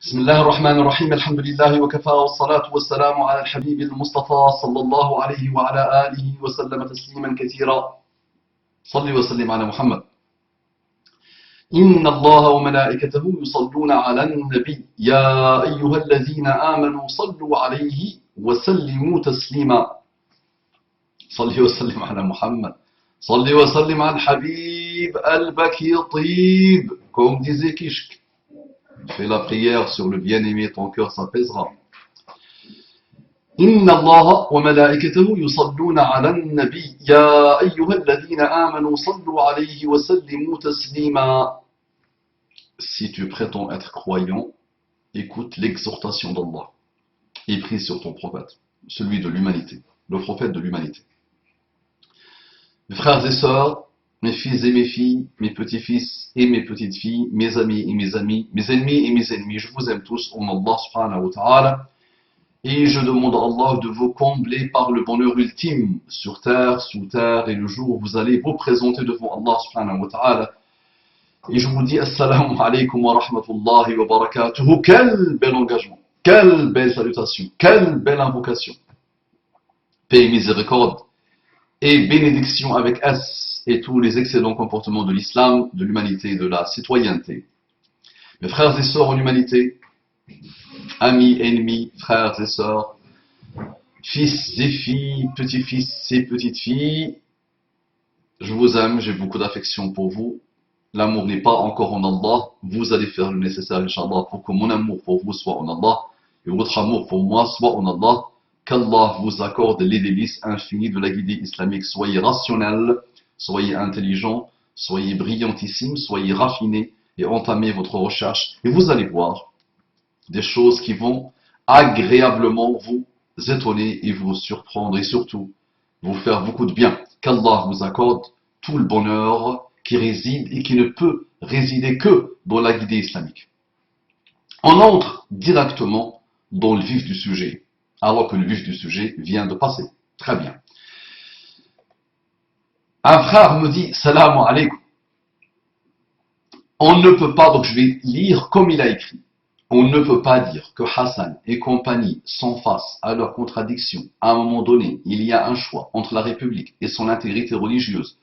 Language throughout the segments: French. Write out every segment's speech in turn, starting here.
بسم الله الرحمن الرحيم الحمد لله وكفى والصلاة والسلام على الحبيب المصطفى صلى الله عليه وعلى آله وسلم تسليما كثيرا. صل وسلم على محمد. إن الله وملائكته يصلون على النبي يا أيها الذين آمنوا صلوا عليه وسلموا تسليما. صل وسلم على محمد. صل وسلم على الحبيب قلبك طيب comme disait Kishk. Fais la prière sur le bien-aimé, ton cœur s'apaisera. إن الله وملائكته يصلون على النبي يا أيها الذين آمنوا صلوا عليه وسلموا تسليما. Si tu prétends être croyant, écoute l'exhortation d'Allah et prie sur ton prophète, celui de l'humanité, le prophète de l'humanité. Mes frères et sœurs, mes fils et mes filles, mes petits-fils et mes petites-filles, mes amis et mes amis, mes ennemis et mes ennemis, je vous aime tous au nom d'Allah subhanahu wa ta'ala, et je demande à Allah de vous combler par le bonheur ultime sur terre, sous terre, et le jour où vous allez vous présenter devant Allah subhanahu wa ta'ala. Et je vous dis assalamu alaikum wa rahmatullahi wa barakatuhu. Quel bel engagement, quelle belle salutation, quelle belle invocation. Paix et miséricorde et bénédiction avec S et tous les excellents comportements de l'islam, de l'humanité et de la citoyenneté. Mes frères et sœurs en humanité, amis, ennemis, frères et sœurs, fils et filles, petits-fils et petites-filles, je vous aime, j'ai beaucoup d'affection pour vous. L'amour n'est pas encore en Allah. Vous allez faire le nécessaire, Inch'Allah, pour que mon amour pour vous soit en Allah et votre amour pour moi soit en Allah. Qu'Allah vous accorde les délices infinies de la guidée islamique. Soyez rationnels, soyez intelligents, soyez brillantissimes, soyez raffinés et entamez votre recherche. Et vous allez voir des choses qui vont agréablement vous étonner et vous surprendre et surtout vous faire beaucoup de bien. Qu'Allah vous accorde tout le bonheur qui réside et qui ne peut résider que dans la guidée islamique. On entre directement dans le vif du sujet, alors que le vif du sujet vient de passer. Très bien. Un frère me dit, salam alaikum. On ne peut pas, donc je vais lire comme il a écrit. On ne peut pas dire que Hassan et compagnie sont face à leur contradiction. À un moment donné, il y a un choix entre la République et son intégrité religieuse.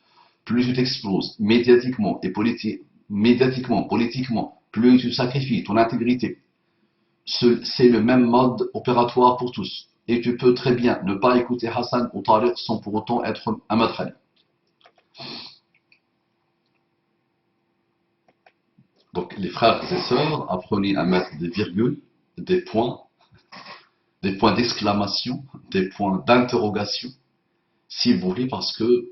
Plus tu t'exploses médiatiquement et politiquement, plus tu sacrifies ton intégrité. C'est le même mode opératoire pour tous. Et tu peux très bien ne pas écouter Hassan ou Tariq sans pour autant être un madkhali. Donc les frères et sœurs, apprenez à mettre des virgules, des points d'exclamation, des points d'interrogation, si vous voulez, parce que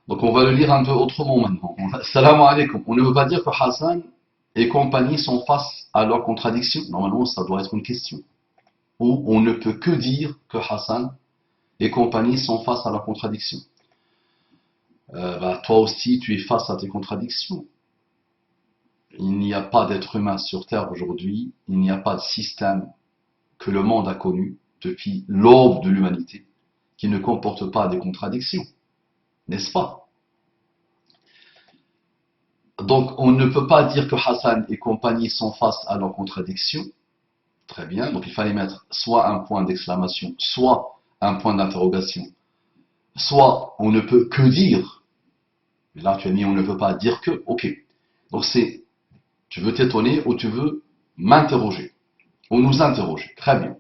donc on va le lire un peu autrement maintenant. Salam alaikum. On ne veut pas dire que Hassan et compagnie sont face à leurs contradictions. Normalement, ça doit être une question. Ou on ne peut que dire que Hassan et compagnie sont face à leurs contradictions. Toi aussi, tu es face à tes contradictions. Il n'y a pas d'être humain sur Terre aujourd'hui. Il n'y a pas de système que le monde a connu depuis l'aube de l'humanité qui ne comporte pas des contradictions. N'est-ce pas? Donc, on ne peut pas dire que Hassan et compagnie sont face à leurs contradictions. Très bien, donc il fallait mettre soit un point d'exclamation, soit un point d'interrogation. Soit on ne peut que dire. Mais là, tu as mis on ne peut pas dire que. Ok. Donc c'est, tu veux t'étonner ou tu veux m'interroger. Ou nous interroger. Très bien.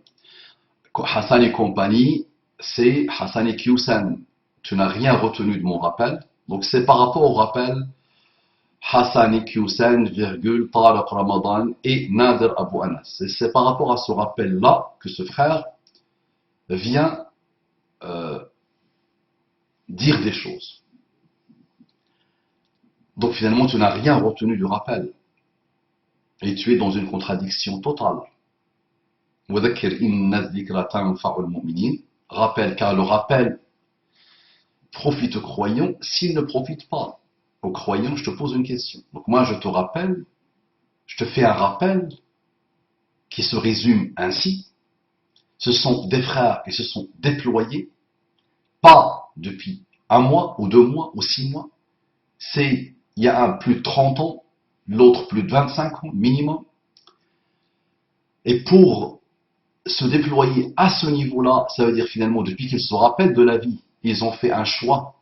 Hassan et compagnie, c'est Hassan et Kyusan. Tu n'as rien retenu de mon rappel. Donc c'est par rapport au rappel Hassan et Kyusan, virgule, Tariq Ramadan et Nader Abu Anas. C'est par rapport à ce rappel-là que ce frère vient dire des choses. Donc finalement, tu n'as rien retenu du rappel. Et tu es dans une contradiction totale. Rappel, car le rappel profite aux croyants s'ils ne profitent pas aux croyants. Je te pose une question. Donc moi, je te rappelle, je te fais un rappel qui se résume ainsi. Ce sont des frères qui se sont déployés, pas depuis 1 mois ou 2 mois ou 6 mois. C'est il y a plus de 30 ans, l'autre plus de 25 ans minimum. Et pour se déployer à ce niveau-là, ça veut dire finalement, depuis qu'ils se rappellent de la vie, ils ont fait un choix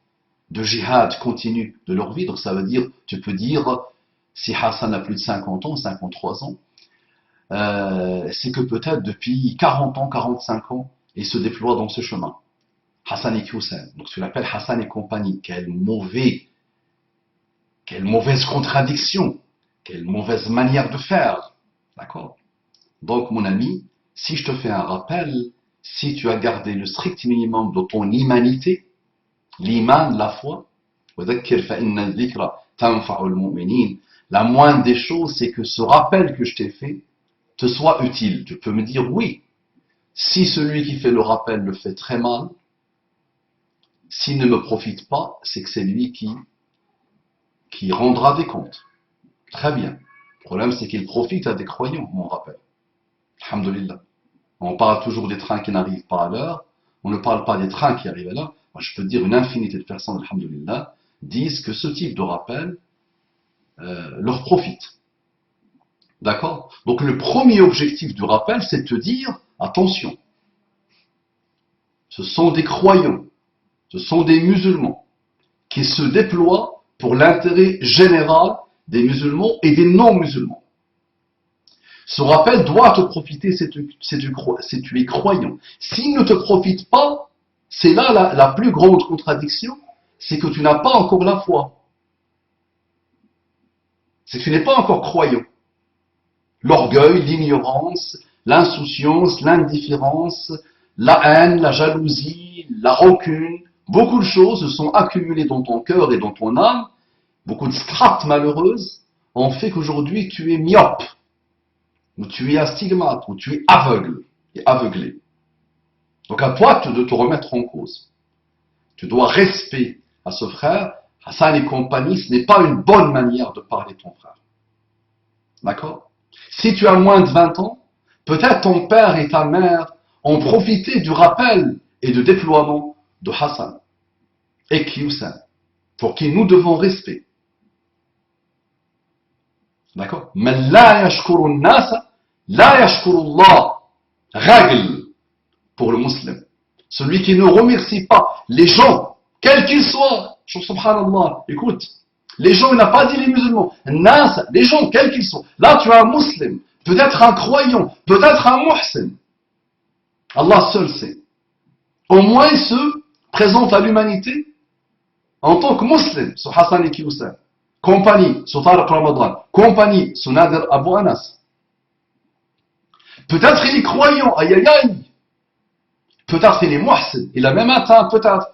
de jihad continu de leur vie. Donc ça veut dire, tu peux dire, si Hassan a plus de 50 ans, 53 ans, c'est que peut-être depuis 40 ans, 45 ans, il se déploie dans ce chemin. Hassan et Hussein. Donc tu l'appelles Hassan et compagnie. Quelle mauvaise contradiction, quelle mauvaise manière de faire. D'accord? Donc mon ami, si je te fais un rappel, si tu as gardé le strict minimum de ton humanité, l'iman, la foi, la moindre des choses, c'est que ce rappel que je t'ai fait te soit utile. Tu peux me dire oui. Si celui qui fait le rappel le fait très mal, s'il ne me profite pas, c'est que c'est lui qui rendra des comptes. Très bien. Le problème, c'est qu'il profite à des croyants, mon rappel. Alhamdulillah. On parle toujours des trains qui n'arrivent pas à l'heure. On ne parle pas des trains qui arrivent à l'heure. Moi, je peux te dire une infinité de personnes, alhamdulillah, disent que ce type de rappel leur profite. D'accord? Donc le premier objectif du rappel, c'est de te dire, attention, ce sont des croyants, ce sont des musulmans qui se déploient pour l'intérêt général des musulmans et des non-musulmans. Ce rappel doit te profiter si tu es croyant. S'il ne te profite pas, c'est là la plus grande contradiction, c'est que tu n'as pas encore la foi. C'est que tu n'es pas encore croyant. L'orgueil, l'ignorance, l'insouciance, l'indifférence, la haine, la jalousie, la rancune, beaucoup de choses se sont accumulées dans ton cœur et dans ton âme, beaucoup de strates malheureuses ont fait qu'aujourd'hui tu es myope, ou tu es astigmate, ou tu es aveugle et aveuglé. Donc à toi de te remettre en cause. Tu dois respect à ce frère, Hassan et compagnie, ce n'est pas une bonne manière de parler ton frère. D'accord? Si tu as moins de 20 ans, peut-être ton père et ta mère ont profité du rappel et du déploiement de Hassan et Hussein, pour qui nous devons respect. D'accord? Mais la yashkuru nasa, la yashkuru Allah. Règle pour le musulman. Celui qui ne remercie pas les gens, quels qu'ils soient, subhanallah, écoute, les gens, il n'a pas dit les musulmans, nasa, les gens, quels qu'ils soient. Là, tu as un musulman, peut-être un croyant, peut-être un muhsin. Allah seul sait. Au moins, il se présente à l'humanité en tant que musulman, sur Hassan et Hussein. Compagnie, sur Tariq Ramadan. Compagnie, sur Nader Abu Anas. Peut-être il est croyant, aïe aïe aïe. Peut-être il est muhsin. Il a même atteint, peut-être,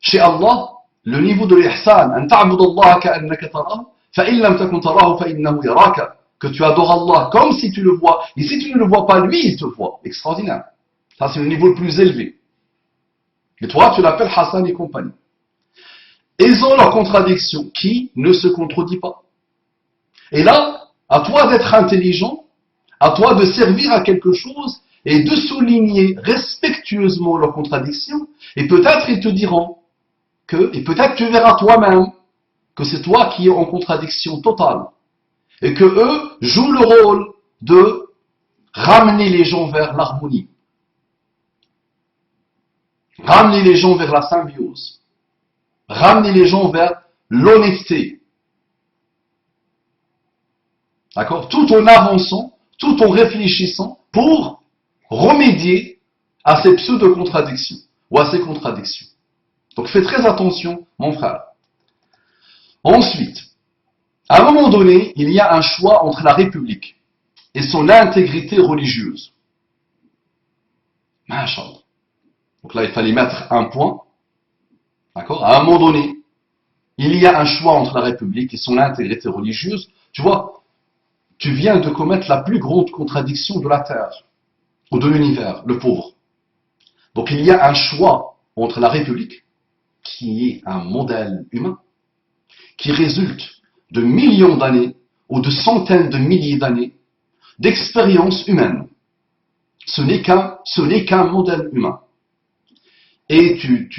chez Allah, le niveau de l'ihsan. An ta'bud Allah ka'annaka tarahu, fa'in lam takun tarahu fa'innahu yaraka. Que tu adores Allah comme si tu le vois. Et si tu ne le vois pas, lui, il te voit. Extraordinaire. Ça, c'est le niveau le plus élevé. Et toi, tu l'appelles Hassan et compagnie. Ils ont leur contradiction qui ne se contredit pas. Et là, à toi d'être intelligent, à toi de servir à quelque chose et de souligner respectueusement leurs contradictions. Et peut-être ils te diront que, et peut-être tu verras toi-même que c'est toi qui es en contradiction totale. Et que eux jouent le rôle de ramener les gens vers l'harmonie. Ramener les gens vers la symbiose. Ramener les gens vers l'honnêteté. D'accord? Tout en avançant, tout en réfléchissant pour remédier à ces pseudo-contradictions ou à ces contradictions. Donc fais très attention, mon frère. Ensuite, à un moment donné, il y a un choix entre la République et son intégrité religieuse. Masha'Allah. Donc là, il fallait mettre un point. D'accord? À un moment donné, il y a un choix entre la République et son intégrité religieuse. Tu vois, tu viens de commettre la plus grande contradiction de la Terre, ou de l'univers, le pauvre. Donc il y a un choix entre la République, qui est un modèle humain, qui résulte de millions d'années, ou de centaines de milliers d'années, d'expérience humaine. Ce n'est qu'un modèle humain. Et tu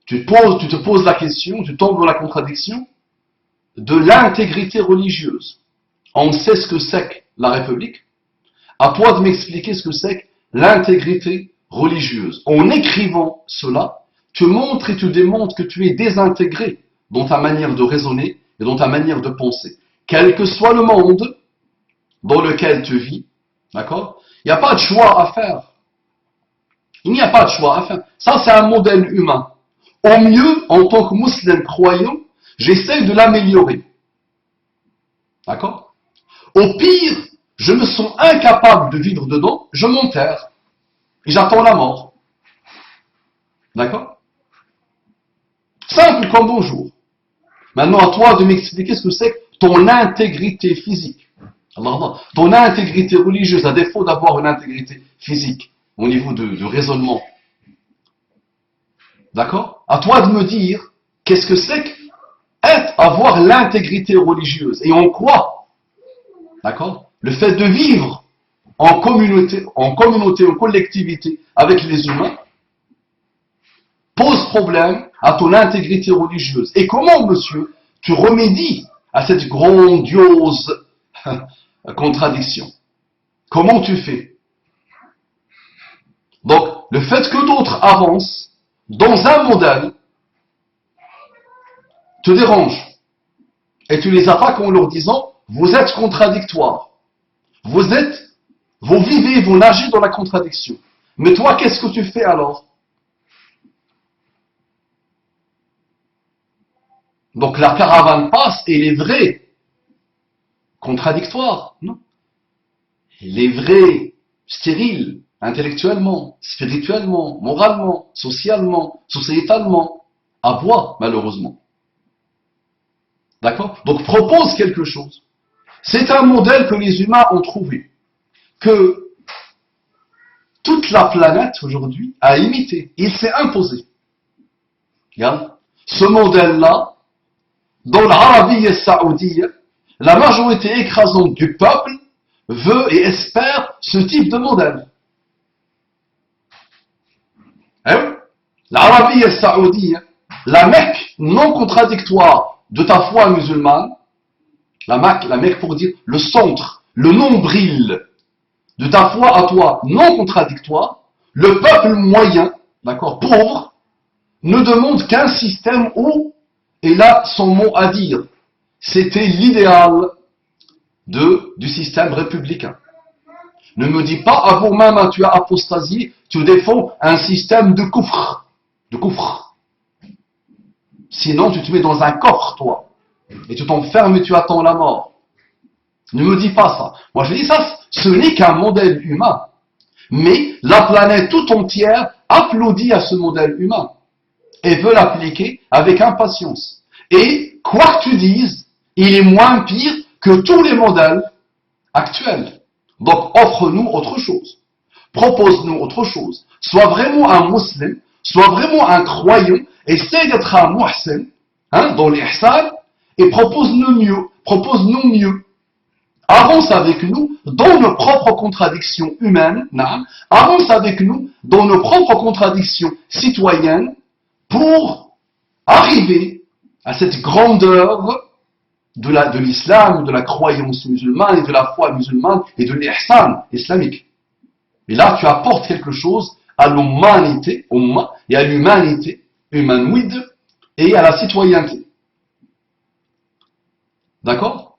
te poses la question, tu tombes dans la contradiction de l'intégrité religieuse. on sait ce que c'est que la République. À toi de m'expliquer ce que c'est que l'intégrité religieuse. En écrivant cela, tu montres et tu démontres que tu es désintégré dans ta manière de raisonner et dans ta manière de penser. Quel que soit le monde dans lequel tu vis, d'accord? Il n'y a pas de choix à faire. Il n'y a pas de choix à faire. Ça, c'est un modèle humain. Au mieux, en tant que musulman croyant, j'essaie de l'améliorer. D'accord? Au pire, je me sens incapable de vivre dedans, je m'enterre. Et j'attends la mort. D'accord? Simple comme bonjour. Maintenant, à toi de m'expliquer ce que c'est que ton intégrité physique. Ton intégrité religieuse, à défaut d'avoir une intégrité physique, au niveau de raisonnement. D'accord? À toi de me dire, qu'est-ce que c'est que avoir l'intégrité religieuse? Et en quoi? D'accord? Le fait de vivre en communauté, en collectivité avec les humains, pose problème à ton intégrité religieuse. Et comment, monsieur, tu remédies à cette grandiose contradiction? Comment tu fais? Donc, le fait que d'autres avancent dans un modèle te dérange. Et tu les attaques en leur disant, vous êtes contradictoires. Vous vivez, vous nagez dans la contradiction. Mais toi, qu'est-ce que tu fais alors? Donc la caravane passe et les vrais contradictoires, non? Les vrais stériles, intellectuellement, spirituellement, moralement, socialement, sociétalement, aboient malheureusement. D'accord? Donc propose quelque chose. C'est un modèle que les humains ont trouvé, que toute la planète aujourd'hui a imité. Il s'est imposé. Regarde, ce modèle-là, dans l'Arabie saoudienne, la majorité écrasante du peuple veut et espère ce type de modèle. Eh oui, l'Arabie saoudienne, la Mecque non contradictoire de ta foi musulmane, la Mecque pour dire le centre, le nombril de ta foi à toi non contradictoire, le peuple moyen, d'accord, pauvre, ne demande qu'un système où il a son mot à dire. C'était l'idéal du système républicain. Ne me dis pas, à vous-même, tu as apostasié, tu défends un système de coufre. De coufre. Sinon, tu te mets dans un corps, toi. Et tu t'enfermes et tu attends la mort. Ne me dis pas ça. Moi, je dis ça, ce n'est qu'un modèle humain. Mais la planète tout entière applaudit à ce modèle humain et veut l'appliquer avec impatience. Et, quoi que tu dises, il est moins pire que tous les modèles actuels. Donc, offre-nous autre chose. Propose-nous autre chose. Sois vraiment un musulman, sois vraiment un croyant, essaie d'être un muhsin, dans l'ihsan, et propose-nous mieux. Propose-nous mieux. Avance avec nous dans nos propres contradictions humaines, avance avec nous dans nos propres contradictions citoyennes pour arriver à cette grandeur de l'islam, de la croyance musulmane et de la foi musulmane et de l'ihsan islamique. Et là, tu apportes quelque chose à l'humanité, et à l'humanité humanoïde et à la citoyenneté. D'accord?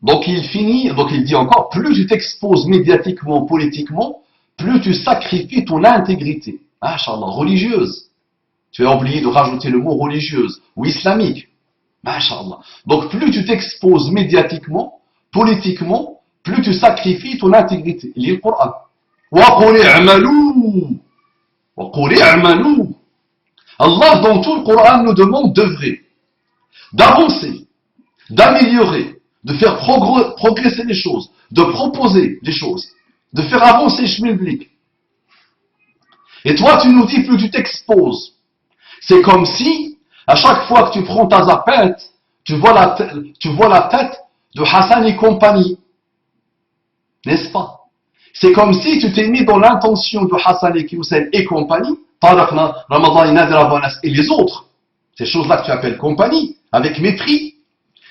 Donc il dit encore, plus tu t'exposes médiatiquement, politiquement, plus tu sacrifies ton intégrité, Masha'Allah, religieuse. Tu as oublié de rajouter le mot religieuse ou islamique. Masha'Allah. Donc plus tu t'exposes médiatiquement, politiquement, plus tu sacrifies ton intégrité. Il lit le Coran. Allah dans tout le Coran nous demande d'œuvrer, d'avancer, d'améliorer, de faire progresser les choses, de proposer des choses, de faire avancer le chemin public. Et toi, tu nous dis, plus tu t'exposes. C'est comme si, à chaque fois que tu prends ta zapette, tu vois la tête de Hassan et compagnie. N'est-ce pas? C'est comme si tu t'es mis dans l'intention de Hassan et Hussein et compagnie, Ramadan et les autres, Ces choses-là que tu appelles compagnie, avec mépris.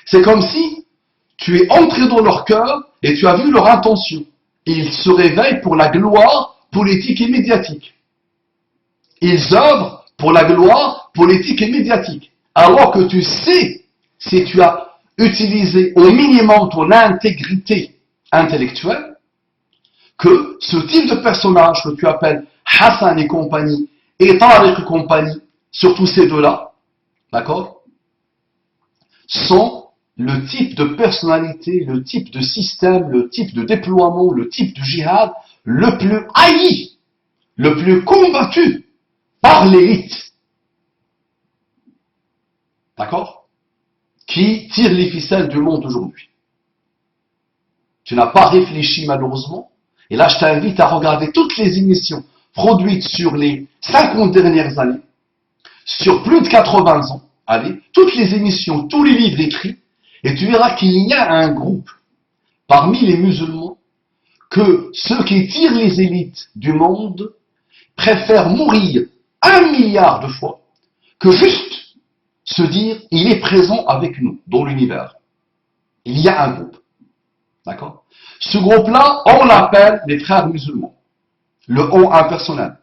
C'est comme si tu es entré dans leur cœur et tu as vu leur intention. Ils se réveillent pour la gloire politique et médiatique. Ils œuvrent pour la gloire politique et médiatique. Alors que tu sais, si tu as utilisé au minimum ton intégrité intellectuelle, que ce type de personnage que tu appelles Hassan et compagnie, et Tariq et compagnie, surtout ces deux-là, d'accord, sont le type de personnalité, le type de système, le type de déploiement, le type de djihad le plus haï, le plus combattu par l'élite. D'accord? Qui tire les ficelles du monde aujourd'hui. Tu n'as pas réfléchi malheureusement. Et là, je t'invite à regarder toutes les émissions produites sur les 50 dernières années, sur plus de 80 ans. Allez, toutes les émissions, tous les livres écrits, et tu verras qu'il y a un groupe parmi les musulmans que ceux qui tirent les élites du monde préfèrent mourir 1 milliard de fois que juste se dire il est présent avec nous dans l'univers. Il y a un groupe. D'accord? Ce groupe-là, on l'appelle les frères musulmans. Le on impersonnel.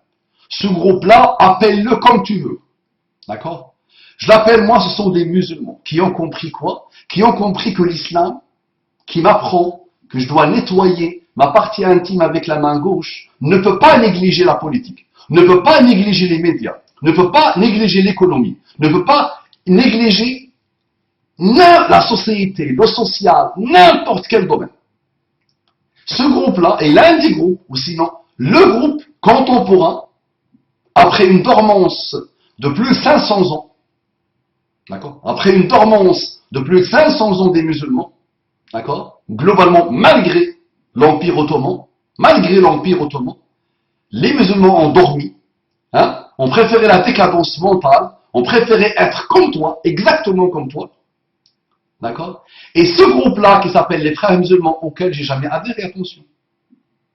Ce groupe-là, appelle-le comme tu veux. D'accord? Je l'appelle, moi, ce sont des musulmans qui ont compris quoi? Qui ont compris que l'islam, qui m'apprend que je dois nettoyer ma partie intime avec la main gauche, ne peut pas négliger la politique, ne peut pas négliger les médias, ne peut pas négliger l'économie, ne peut pas négliger la société, le social, n'importe quel domaine. Ce groupe-là est l'un des groupes, ou sinon le groupe contemporain, après une dormance de plus de 500 ans, d'accord, après une dormance de plus de 500 ans des musulmans, d'accord, globalement, malgré l'Empire ottoman, les musulmans ont dormi, hein, ont préféré la décadence mentale, ont préféré être comme toi, exactement comme toi, d'accord. Et ce groupe-là, qui s'appelle les frères musulmans, auquel j'ai jamais adhéré, attention.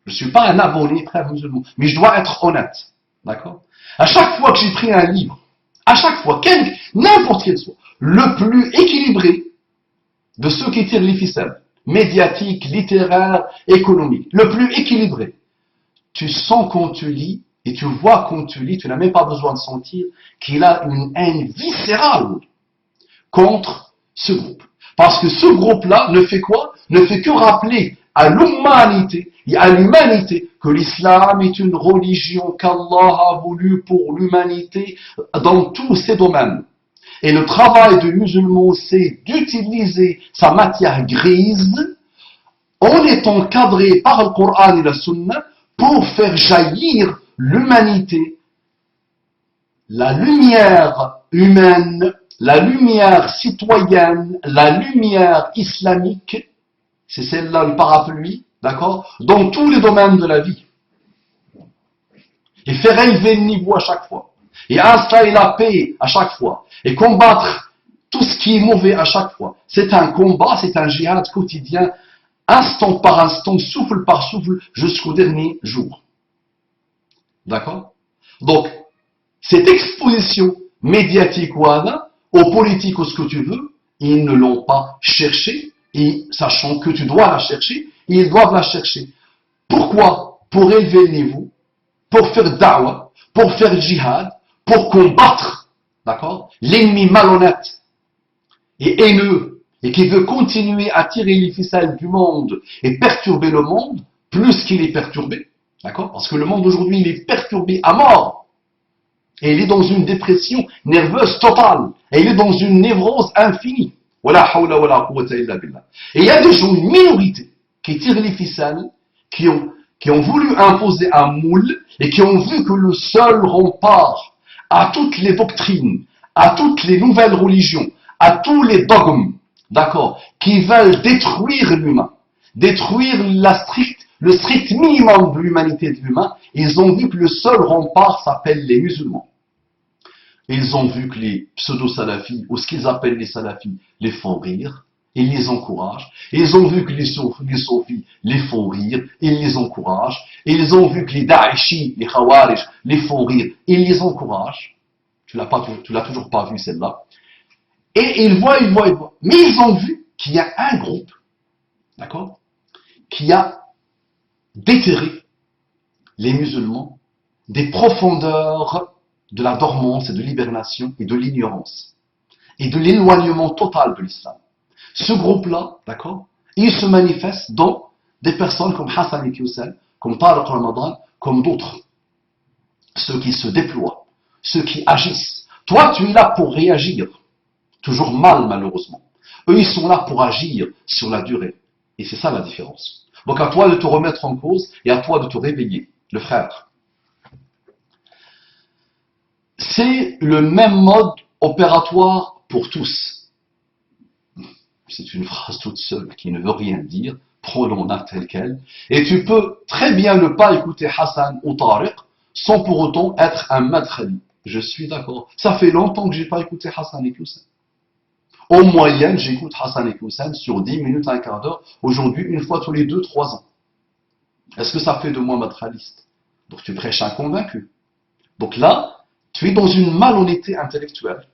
Je ne suis pas un abonné frères musulmans, mais je dois être honnête, d'accord. À chaque fois que j'ai pris un livre, à chaque fois, n'importe quel soit, le plus équilibré de ceux qui tirent les ficelles, médiatiques, littéraires, économiques, le plus équilibré, tu sens quand tu lis, et tu vois quand tu lis, tu n'as même pas besoin de sentir qu'il a une haine viscérale contre ce groupe. Parce que ce groupe-là ne fait quoi? Ne fait que rappeler à l'humanité et à l'humanité que l'islam est une religion qu'Allah a voulu pour l'humanité dans tous ses domaines. Et le travail du musulman, c'est d'utiliser sa matière grise en étant cadré par le Coran et la Sunna pour faire jaillir l'humanité, la lumière humaine, la lumière citoyenne, la lumière islamique, c'est celle-là le parapluie, d'accord, dans tous les domaines de la vie. Et faire élever le niveau à chaque fois. Et installer la paix à chaque fois. Et combattre tout ce qui est mauvais à chaque fois. C'est un combat, c'est un djihad quotidien, instant par instant, souffle par souffle, jusqu'au dernier jour. D'accord? Donc, cette exposition médiatique aux politiques ou ce que tu veux, ils ne l'ont pas cherché, et sachant que tu dois la chercher, ils doivent la chercher. Pourquoi? Pour élever le niveau, pour faire da'wah, pour faire djihad, pour combattre, d'accord, l'ennemi malhonnête et haineux, et qui veut continuer à tirer les ficelles du monde et perturber le monde, plus qu'il est perturbé, d'accord, parce que le monde aujourd'hui, il est perturbé à mort, et il est dans une dépression nerveuse totale, et il est dans une névrose infinie. Wala hawla wala quwwata illa billah. Et il y a des gens, une minorité, qui tirent les ficelles, qui ont voulu imposer un moule, et qui ont vu que le seul rempart à toutes les doctrines, à toutes les nouvelles religions, à tous les dogmes, d'accord, qui veulent détruire l'humain, détruire le strict minimum de l'humanité de l'humain, ils ont vu que le seul rempart s'appelle les musulmans. Ils ont vu que les pseudo-salafis, ou ce qu'ils appellent les salafis, les font rire, ils les encouragent. Ils ont vu que les soufis les font rire, ils les encouragent. Ils ont vu que les da'ishi, les khawarij, les font rire, ils les encouragent. Tu l'as toujours pas vu celle-là. Et ils voient. Mais ils ont vu qu'il y a un groupe, d'accord, qui a déterré les musulmans des profondeurs de la dormance et de l'hibernation et de l'ignorance et de l'éloignement total de l'islam. Ce groupe-là, d'accord, il se manifeste dans des personnes comme Hassan Iqiyoussen, comme Tariq Ramadan, comme d'autres. Ceux qui se déploient, ceux qui agissent. Toi, tu es là pour réagir. Toujours mal, malheureusement. Eux, ils sont là pour agir sur la durée. Et c'est ça la différence. Donc à toi de te remettre en cause et à toi de te réveiller, le frère. C'est le même mode opératoire pour tous. C'est une phrase toute seule qui ne veut rien dire. Prenons-la telle quelle. Et tu peux très bien ne pas écouter Hassan ou Tariq sans pour autant être un madkhali. Je suis d'accord. Ça fait longtemps que je n'ai pas écouté Hassan Iqiyoussen. En moyenne, j'écoute Hassan Iqiyoussen sur 10 minutes, un quart d'heure. Aujourd'hui, une fois tous les 2-3 ans. Est-ce que ça fait de moi madkhaliste? Donc tu prêches un convaincu. Donc là, tu es dans une malhonnêteté intellectuelle.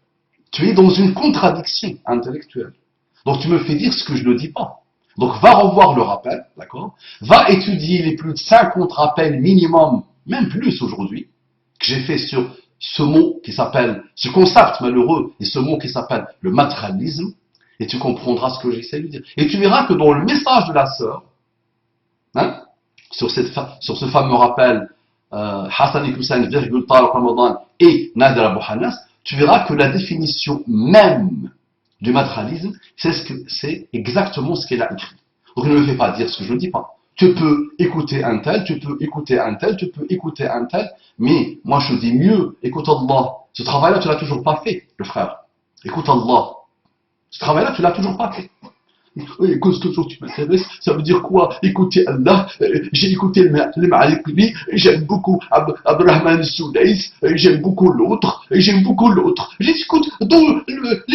Tu es dans une contradiction intellectuelle. Donc tu me fais dire ce que je ne dis pas. Donc va revoir le rappel, d'accord? Va étudier les plus de 50 rappels minimum, même plus aujourd'hui, que j'ai fait sur ce mot qui s'appelle, ce concept malheureux, et ce mot qui s'appelle le matérialisme, et tu comprendras ce que j'essaie de dire. Et tu verras que dans le message de la sœur, hein, sur ce fameux rappel, Hassan Iqiyoussen, Tariq Ramadan et Nader Abou Hannas, tu verras que la définition même du matérialisme, c'est exactement ce qu'elle a écrit. Donc ne me fais pas dire ce que je ne dis pas. Tu peux écouter un tel, tu peux écouter un tel, tu peux écouter un tel, mais moi je dis mieux, écoute Allah. Ce travail-là, tu ne l'as toujours pas fait, le frère. Écoute Allah. Ce travail-là, tu ne l'as toujours pas fait. Oui, écoute, toujours tu m'intéresses, ça veut dire quoi? Écouter Allah, j'ai écouté le Ma'aliqli, j'aime beaucoup Abdurrahman Soudaïs, j'aime beaucoup l'autre, Je les écoute dans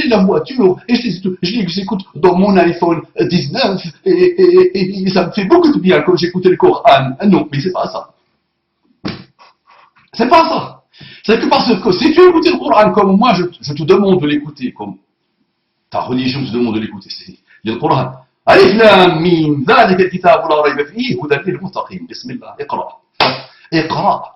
la voiture, et je les écoute dans mon iPhone 19, et ça me fait beaucoup de bien quand j'écoute le Coran. Ah non, mais c'est pas ça. C'est pas ça. C'est que parce que si tu écoutes le Coran comme moi, je te demande de l'écouter, comme ta religion te demande de l'écouter. للقرآن ألف لام ميم ذلك الكتاب لا ريب فيه هدى للمتقين بسم الله اقرأ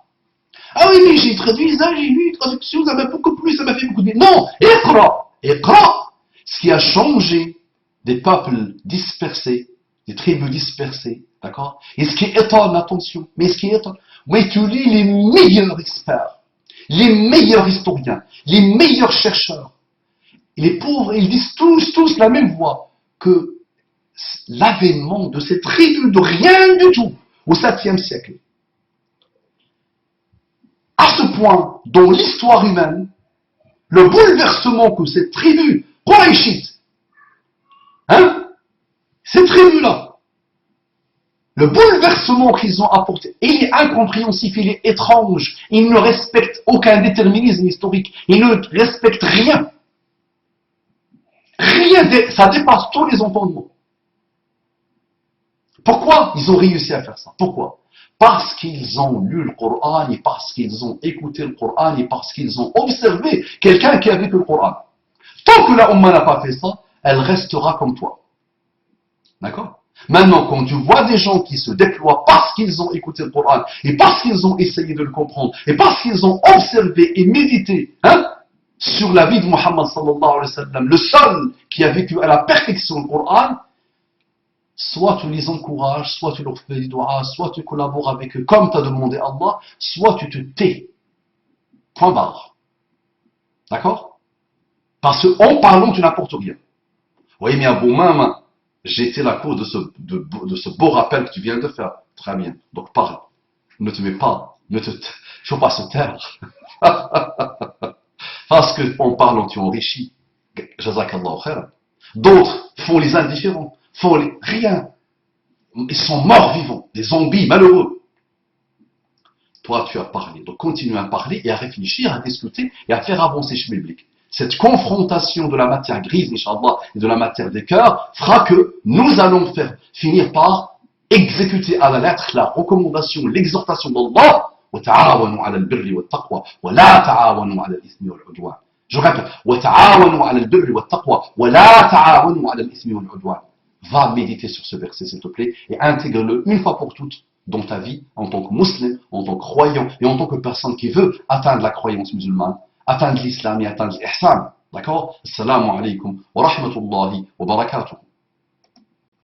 Ah oui mais j'ai traduit ça, j'ai lu une traduction, ça m'a beaucoup plu, ça m'a fait beaucoup de bien. Non, اقرأ. Ce qui a changé des peuples dispersés, des tribus dispersées, d'accord? Et ce qui étonne, attention, mais ce qui étonne, oui tu lis les meilleurs experts, les meilleurs historiens, les meilleurs chercheurs, les pauvres, ils disent tous la même voix, que l'avènement de ces tribus de rien du tout au 7e siècle, à ce point, dans l'histoire humaine, le bouleversement que ces tribus quraishites, ces tribus-là, le bouleversement qu'ils ont apporté, il est incompréhensif, il est étrange, ils ne respectent aucun déterminisme historique, ils ne respectent rien. Ça dépasse tous les entendements. Pourquoi ils ont réussi à faire ça? Pourquoi? Parce qu'ils ont lu le Coran et parce qu'ils ont écouté le Coran et parce qu'ils ont observé quelqu'un qui a vécu le Coran. Tant que la Ummah n'a pas fait ça, elle restera comme toi. D'accord? Maintenant, quand tu vois des gens qui se déploient parce qu'ils ont écouté le Coran et parce qu'ils ont essayé de le comprendre et parce qu'ils ont observé et médité, sur la vie de Muhammad sallallahu alayhi wa sallam, le seul qui a vécu à la perfection le Coran, soit tu les encourages, soit tu leur fais des doigts, soit tu collabores avec eux comme tu as demandé à Allah, soit tu te tais. Point barre. D'accord? Parce qu'en parlant, tu n'apportes rien. Oui, mais à Boumam, j'ai été la cause de ce beau rappel que tu viens de faire. Très bien. Donc parle. Ne te mets pas. Il ne faut pas se taire. Parce qu'en parlant, tu enrichis. Jazakallahu khairan. D'autres font les indifférents, font les rien. Ils sont morts vivants, des zombies malheureux. Toi, tu as parlé. Donc continue à parler et à réfléchir, à discuter et à faire avancer le chemin biblique. Cette confrontation de la matière grise, Inch'Allah, et de la matière des cœurs fera que nous allons finir par exécuter à la lettre la recommandation, l'exhortation d'Allah وتعاونوا على البر والتقوى ولا تعاونوا على الإثم والعدوان. Je répète, وتعاونوا على البر والتقوى ولا تعاونوا على الإثم والعدوان. Va méditer sur ce verset, s'il te plaît, et intègre-le une fois pour toutes dans ta vie, en tant que musulman, en tant que croyant, et en tant que personne qui veut atteindre la croyance musulmane, atteindre l'islam et atteindre l'ihsan. D'accord? Assalamu alaikum wa rahmatullahi wa barakatuh.